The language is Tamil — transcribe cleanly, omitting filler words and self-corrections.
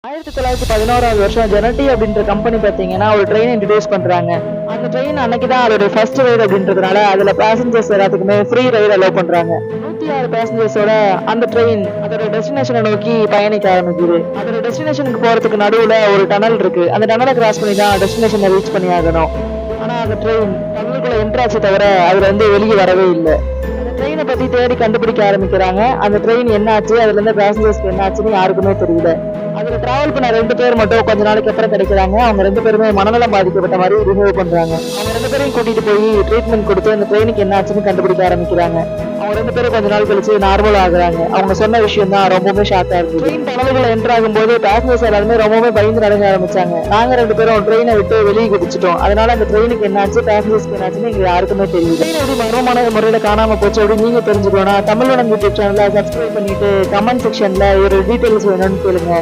1911 வருஷம் ஜெனட்டி அப்படின்ற கம்பெனி பார்த்தீங்கன்னா ஒரு ட்ரெயின் இன்ட்ரடியூஸ் பண்றாங்க. அந்த ட்ரெயின் அன்னைக்கு தான் அதோட ஃபர்ஸ்ட் ரைடு அப்படின்றதுனால அதுல பேசஞ்சர்ஸ் எல்லாத்துக்குமே ஃப்ரீ ரைடு அலோவ் பண்றாங்க. 106 பேசஞ்சர்ஸோட அந்த ட்ரெயின் அதோட டெஸ்டினேஷனை நோக்கி பயணிக்க ஆரம்பிக்குது. அதோட டெஸ்டினேஷனுக்கு போறதுக்கு நடுவுல ஒரு டனல் இருக்கு. அந்த டனலை கிராஸ் பண்ணி தான் டெஸ்டினேஷனை ரீச் பண்ணி ஆகணும். ஆனா அந்த ட்ரெயின் டனலுக்குள்ள என்ட்ராச்சே தவிர அதுல இருந்து வெளியே வரவே இல்லை. ட்ரெயினை பத்தி தேடி கண்டுபிடிக்க ஆரம்பிக்கிறாங்க. அந்த ட்ரெயின் என்னாச்சு, அதுல இருந்து பேசஞ்சர்ஸ்க்கு என்னாச்சுன்னு யாருக்குமே தெரியல. அதுல டிராவல் பண்ண 2 பேர் மட்டும் கொஞ்ச நாளைக்கு அப்புறம் கிடைக்கிறாங்க. அவங்க 2 பேருமே மனநலம் பாதிக்கப்பட்ட மாதிரி ரிமூவ் பண்றாங்க. அவங்க 2 பேரையும் கூட்டிட்டு போய் ட்ரீட்மெண்ட் கொடுத்து அந்த ட்ரெயினுக்கு என்னாச்சுன்னு கண்டுபிடிக்க ஆரம்பிக்கிறாங்க. அவங்க 2 பேரும் கொஞ்ச நாள் கழிச்சு நார்மல் ஆகுறாங்க. அவங்க சொன்ன விஷயம் தான் ரொம்பவே ஷாக்கா இருக்கு. ட்ரெயின் டனலுக்குள்ள என்டர் ஆகும்போது பேசஞ்சர்ஸ் எல்லாருமே ரொம்பவே பயந்து நடங்க ஆரம்பிச்சாங்க. நாங்க 2 பேரும் ட்ரெயினை விட்டு வெளியே குதிச்சிட்டோம். அதனால அந்த ட்ரெயினுக்கு என்னாச்சு, பேசஞ்சர்ஸ்க்கு என்னாச்சுன்னு எங்களுக்கு யாருக்குமே தெரியல. ட்ரெயின் எப்படி மர்மமான முறையில காணாம போச்சு அப்படின்னு நீங்க தெரிஞ்சுக்கணும்னா தமிழ் யூடியூப் சேனலை சப்ஸ்கிரைப் பண்ணிட்டு கமெண்ட் செக்ஷன்ல ஒரு டீடைல்ஸ் வேணும்னு கேளுங்க.